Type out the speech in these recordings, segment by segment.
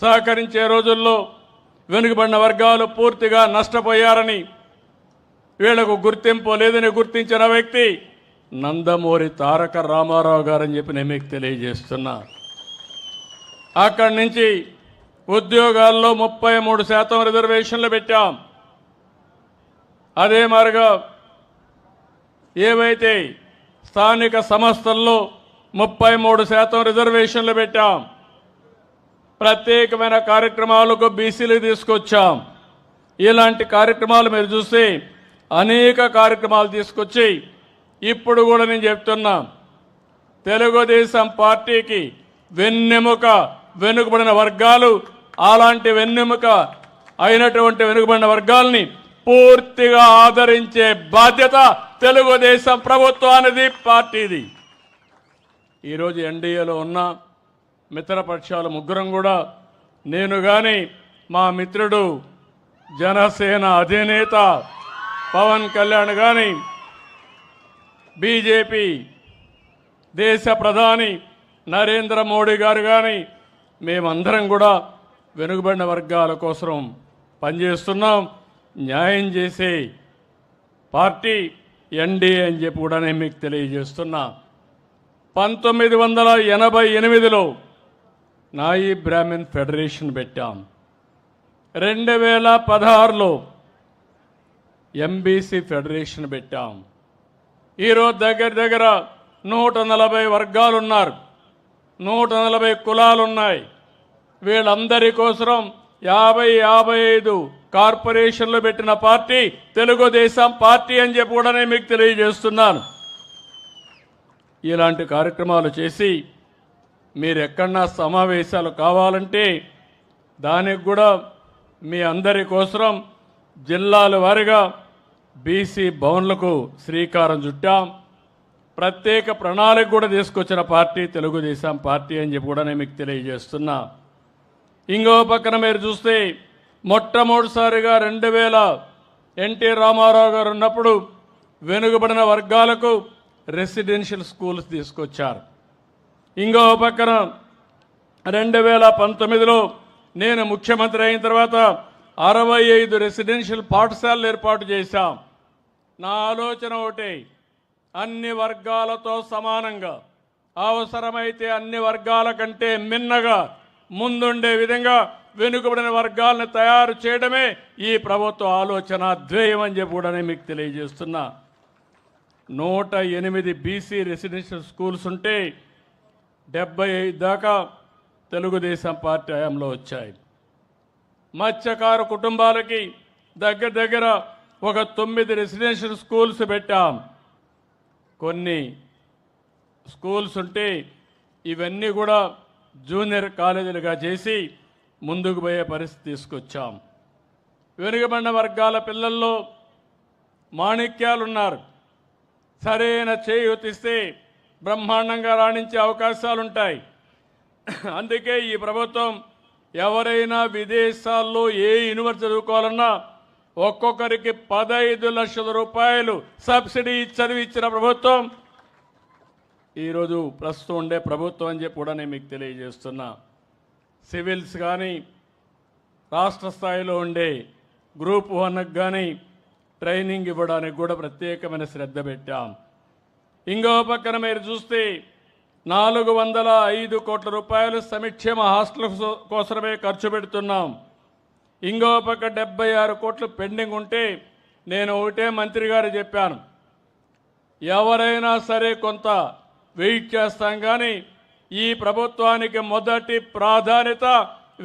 సహకరించే రోజుల్లో వెనుకబడిన వర్గాలు పూర్తిగా నష్టపోయారని, వీళ్లకు గుర్తింపు లేదని గుర్తించిన వ్యక్తి నందమూరి తారక రామారావు గారని చెప్పి నేను మీకు తెలియజేస్తున్నా. అక్కడి నుంచి ఉద్యోగాల్లో 33% రిజర్వేషన్లు పెట్టాం. అదే మాదిరిగా ఏవైతే స్థానిక సంస్థల్లో 33% రిజర్వేషన్లు పెట్టాం. ప్రత్యేకమైన కార్యక్రమాలకు బీసీలు తీసుకొచ్చాం. ఇలాంటి కార్యక్రమాలు మీరు చూస్తే అనేక కార్యక్రమాలు తీసుకొచ్చి ఇప్పుడు కూడా నేను చెప్తున్నా, తెలుగుదేశం పార్టీకి వెన్నెముక వెనుకబడిన వర్గాలు, అలాంటి వెన్నెముక అయినటువంటి వెనుకబడిన వర్గాల్ని పూర్తిగా ఆదరించే బాధ్యత తెలుగుదేశం ప్రభుత్వానిది, పార్టీది. ఈరోజు ఎన్డీఏలో ఉన్న మిత్రపక్షాలు ముగ్గురం కూడా, నేను కానీ మా మిత్రుడు జనసేన అధినేత పవన్ కళ్యాణ్ కానీ, బీజేపీ దేశ ప్రధాని నరేంద్ర మోడీ గారు కానీ, మేమందరం కూడా వెనుకబడిన వర్గాల కోసం పనిచేస్తున్నాం. న్యాయం చేసే పార్టీ ఎన్డీఏ అని చెప్పి కూడా నేను మీకు తెలియజేస్తున్నా. 1988లో నాయి బ్రాహ్మణ్ ఫెడరేషన్ పెట్టాం. 2016లో ఎంబీసీ ఫెడరేషన్ పెట్టాం. ఈరోజు దగ్గర 140 వర్గాలు ఉన్నారు, 140 కులాలు ఉన్నాయి. వీళ్ళందరి కోసం 50-55 కార్పొరేషన్లు పెట్టిన పార్టీ తెలుగుదేశం పార్టీ అని చెప్పి కూడా నేను మీకు తెలియజేస్తున్నాను. ఇలాంటి కార్యక్రమాలు చేసి మీరు ఎక్కడన్నా సమావేశాలు కావాలంటే దానికి కూడా మీ అందరి కోసం జిల్లాల వారీగా బీసీ భవన్లకు శ్రీకారం చుట్టాం. ప్రత్యేక ప్రణాళిక కూడా తీసుకొచ్చిన పార్టీ తెలుగుదేశం పార్టీ అని చెప్పి కూడా నేను మీకు తెలియజేస్తున్నా. ఇంకో పక్కన మీరు చూస్తే మొట్టమొదటిసారిగా 2000 ఎన్టీ రామారావు గారు ఉన్నప్పుడు వెనుకబడిన వర్గాలకు రెసిడెన్షియల్ స్కూల్స్ తీసుకొచ్చారు. ఇంకో పక్కన 2019లో నేను ముఖ్యమంత్రి అయిన తర్వాత 65 రెసిడెన్షియల్ పాఠశాలలు ఏర్పాటు చేశాం. నా ఆలోచన ఒకటే, అన్ని వర్గాలతో సమానంగా, అవసరమైతే అన్ని వర్గాల కంటే మిన్నగా ముందుండే విధంగా వెనుకబడిన వర్గాలను తయారు చేయడమే ఈ ప్రభుత్వ ఆలోచన ధ్యేయం అని చెప్పి కూడా నేను మీకు తెలియజేస్తున్నా. 108 బీసీ రెసిడెన్షియల్ స్కూల్స్ ఉంటే 75 దాకా తెలుగుదేశం పార్టీ హయాంలో వచ్చాయి. మత్స్యకారు కుటుంబాలకి దగ్గర ఒక 9 రెసిడెన్షియల్ స్కూల్స్ పెట్టాం. కొన్ని స్కూల్స్ ఉంటే ఇవన్నీ కూడా జూనియర్ కాలేజీలుగా చేసి ముందుకు పోయే పరిస్థితి తీసుకొచ్చాం. వెనుకబడిన వర్గాల పిల్లల్లో మాణిక్యాలు ఉన్నారు. సరైన చేయూతిస్తే బ్రహ్మాండంగా రాణించే అవకాశాలుంటాయి. అందుకే ఈ ప్రభుత్వం ఎవరైనా విదేశాల్లో ఏ యూనివర్సిటీ చదువుకోవాలన్నా ఒక్కొక్కరికి 15 లక్షల రూపాయలు సబ్సిడీ చదివించిన ప్రభుత్వం ఈరోజు ప్రస్తుతం ఉండే ప్రభుత్వం అని చెప్పి కూడా నేను మీకు తెలియజేస్తున్నా. సివిల్స్ కానీ రాష్ట్ర స్థాయిలో ఉండే గ్రూప్ 1కి కానీ ట్రైనింగ్ ఇవ్వడానికి కూడా ప్రత్యేకమైన శ్రద్ధ పెట్టాం. ఇంకో పక్కన మీరు చూస్తే 405 కోట్ల రూపాయలు సంక్షేమ హాస్టల్ కోసమే ఖర్చు పెడుతున్నాం. ఇంకో పక్క 76 కోట్లు పెండింగ్ ఉంటే నేను ఒకటే మంత్రి గారు చెప్పాను, ఎవరైనా సరే కొంత వెయిట్ చేస్తాం, కానీ ఈ ప్రభుత్వానికి మొదటి ప్రాధాన్యత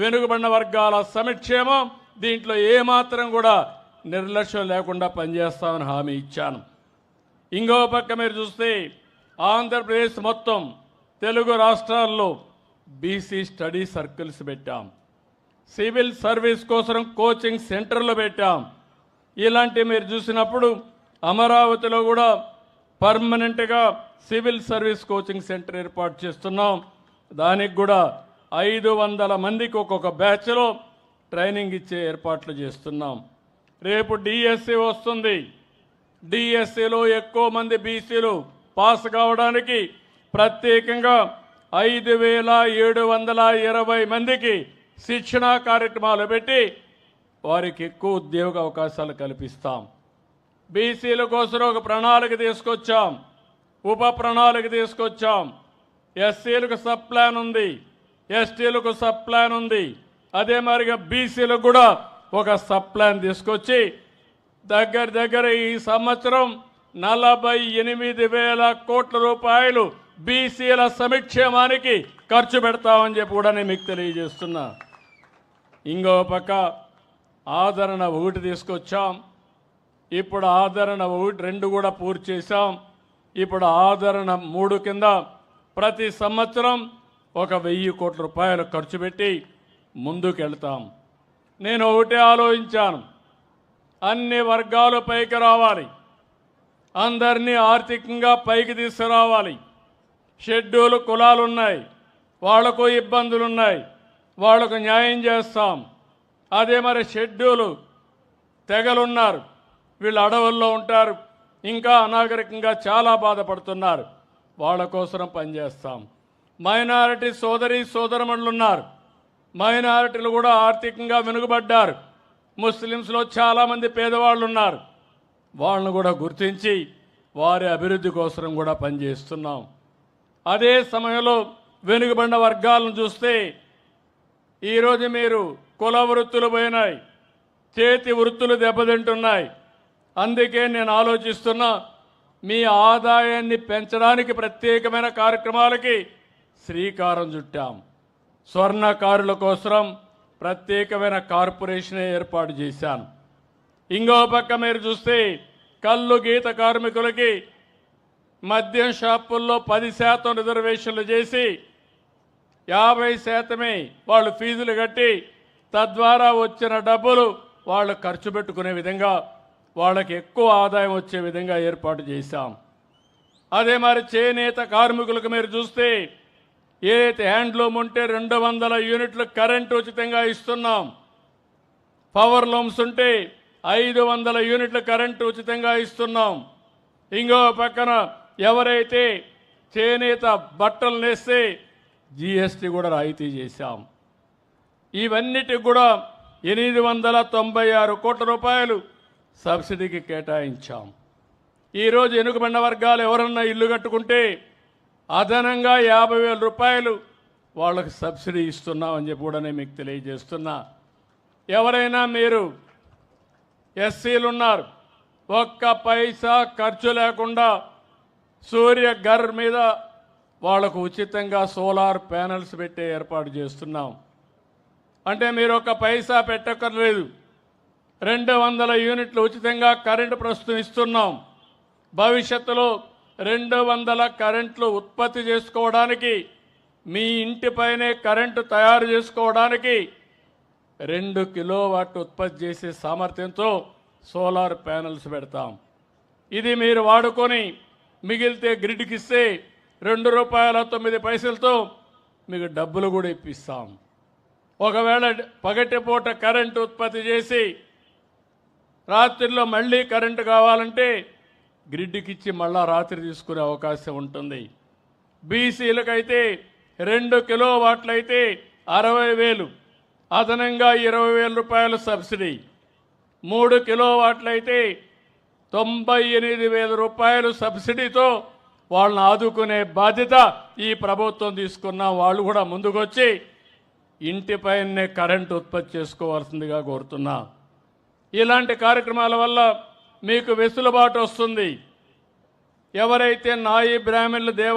వెనుకబడిన వర్గాల సంక్షేమం. దీంట్లో ఏమాత్రం కూడా నిర్లక్ష్యం లేకుండా పనిచేస్తామని హామీ ఇచ్చాను. ఇంకో పక్క మీరు చూస్తే ఆంధ్రప్రదేశ్ మొత్తం తెలుగు రాష్ట్రాల్లో బీసీ స్టడీ సర్కిల్స్ పెట్టాం. సివిల్ సర్వీస్ కోసం కోచింగ్ సెంటర్లు పెట్టాం. ఇలాంటివి మీరు చూసినప్పుడు అమరావతిలో కూడా పర్మనెంట్గా సివిల్ సర్వీస్ కోచింగ్ సెంటర్ ఏర్పాటు చేస్తున్నాం. దానికి కూడా 500 మందికి ఒక్కొక్క బ్యాచ్లో ట్రైనింగ్ ఇచ్చే ఏర్పాట్లు చేస్తున్నాం. రేపు డిఎస్సి వస్తుంది. డిఎస్సిలో ఎక్కువ మంది బీసీలు పాస్ కావడానికి ప్రత్యేకంగా 5720 మందికి శిక్షణా కార్యక్రమాలు పెట్టి వారికి ఎక్కువ ఉద్యోగ అవకాశాలు కల్పిస్తాం. బీసీల కోసం ఒక ప్రణాళిక తీసుకొచ్చాం, ఉప ప్రణాళిక తీసుకొచ్చాం. ఎస్సీలకు సబ్ ప్లాన్ ఉంది, ఎస్టీలకు సబ్ ప్లాన్ ఉంది. అదే మరిగా బీసీలకు కూడా ఒక సబ్ ప్లాన్ తీసుకొచ్చి దగ్గర ఈ సంవత్సరం 48,000 కోట్ల రూపాయలు బీసీల సంక్షేమానికి ఖర్చు పెడతామని చెప్పి కూడా నేను మీకు తెలియజేస్తున్నా. ఇంకో పక్క ఆదరణ 1 తీసుకొచ్చాం. ఇప్పుడు ఆదరణ 1, 2 కూడా పూర్తి చేశాం. ఇప్పుడు ఆదరణ 3 కింద ప్రతి సంవత్సరం 1,000 కోట్ల రూపాయలు ఖర్చు పెట్టి ముందుకు వెళ్తాం. నేను ఒకటే ఆలోచించాను, అన్ని వర్గాలు పైకి రావాలి, అందరినీ ఆర్థికంగా పైకి తీసుకురావాలి. షెడ్యూల్ కులాలు ఉన్నాయి, వాళ్లకు ఇబ్బందులు ఉన్నాయి, వాళ్లకు న్యాయం చేస్తాం. అదే మరి షెడ్యూల్ తెగలున్నారు, వీళ్ళు అడవుల్లో ఉంటారు, ఇంకా అనాగరికంగా చాలా బాధపడుతున్నారు, వాళ్ళ కోసం పనిచేస్తాం. మైనారిటీ సోదరమణులు ఉన్నారు, మైనారిటీలు కూడా ఆర్థికంగా వెనుకబడ్డారు. ముస్లిమ్స్లో చాలామంది పేదవాళ్ళు ఉన్నారు, వాళ్ళను కూడా గుర్తించి వారి అభివృద్ధి కోసం కూడా పనిచేస్తున్నాం. అదే సమయంలో వెనుకబడిన వర్గాలను చూస్తే ఈరోజు మీరు కుల వృత్తులు పోయినాయి, చేతి వృత్తులు దెబ్బతింటున్నాయి. అందుకే నేను ఆలోచిస్తున్నా, మీ ఆదాయాన్ని పెంచడానికి ప్రత్యేకమైన కార్యక్రమాలకి శ్రీకారం చుట్టాం. స్వర్ణకారుల కోసం ప్రత్యేకమైన కార్పొరేషన్ ఏర్పాటు చేశాను. ఇంకో పక్క మీరు చూస్తే కళ్ళు గీత కార్మికులకి మద్యం షాపుల్లో 10% రిజర్వేషన్లు చేసి 50% వాళ్ళు ఫీజులు కట్టి తద్వారా వచ్చిన డబ్బులు వాళ్ళు ఖర్చు పెట్టుకునే విధంగా వాళ్ళకి ఎక్కువ ఆదాయం వచ్చే విధంగా ఏర్పాటు చేశాం. అదే మరి చేనేత కార్మికులకు మీరు చూస్తే ఏదైతే హ్యాండ్లూమ్ ఉంటే 200 యూనిట్లు కరెంటు ఉచితంగా ఇస్తున్నాం. పవర్ లూమ్స్ ఉంటే 500 యూనిట్ల కరెంటు ఉచితంగా ఇస్తున్నాం. ఇంకో పక్కన ఎవరైతే చేనేత బట్టలు నేస్తే జీఎస్టీ కూడా రాయితీ చేశాం. ఇవన్నిటికి కూడా 896 కోట్ల రూపాయలు సబ్సిడీకి కేటాయించాం. ఈరోజు వెనుకబడిన వర్గాలు ఎవరన్నా ఇల్లు కట్టుకుంటే అదనంగా 50,000 రూపాయలు వాళ్ళకి సబ్సిడీ ఇస్తున్నామని చెప్పి కూడా నేను మీకు తెలియజేస్తున్నా. ఎవరైనా మీరు ఎస్సీలు ఉన్నారు, ఒక్క పైసా ఖర్చు లేకుండా సూర్య ఘర్ మీద వాళ్లకు ఉచితంగా సోలార్ ప్యానెల్స్ పెట్టే ఏర్పాటు చేస్తున్నాం. అంటే మీరు ఒక పైసా పెట్టక్కర్లేదు, 200 యూనిట్లు ఉచితంగా కరెంటు ప్రస్తుతం ఇస్తున్నాం. భవిష్యత్తులో 200 కరెంట్లు ఉత్పత్తి చేసుకోవడానికి, మీ ఇంటిపైనే కరెంటు తయారు చేసుకోవడానికి 2 కిలోవాట్ ఉత్పత్తి చేసే సామర్థ్యంతో సోలార్ ప్యానెల్స్ పెడతాం. ఇది మీరు వాడుకొని మిగిలితే గ్రిడ్కి ఇస్తే ₹2.09 మీకు డబ్బులు కూడా ఇప్పిస్తాం. ఒకవేళ పగటిపూట కరెంటు ఉత్పత్తి చేసి రాత్రిలో మళ్ళీ కరెంటు కావాలంటే గ్రిడ్కి ఇచ్చి మళ్ళా రాత్రి తీసుకునే అవకాశం ఉంటుంది. బీసీలకైతే 2 కిలోవాట్లు అయితే 60,000, అదనంగా 20,000 రూపాయలు సబ్సిడీ. 3 కిలోవాట్లు అయితే 98,000 రూపాయలు సబ్సిడీతో వాళ్ళని ఆదుకునే బాధ్యత ఈ ప్రభుత్వం తీసుకున్నాం. వాళ్ళు కూడా ముందుకొచ్చి ఇంటిపైనే కరెంటు ఉత్పత్తి చేసుకోవాల్సిందిగా కోరుతున్నా. ఇలాంటి కార్యక్రమాల వల్ల మీకు వెసులుబాటు వస్తుంది. ఎవరైతే నాయి బ్రాహ్మణుల దేవాలయం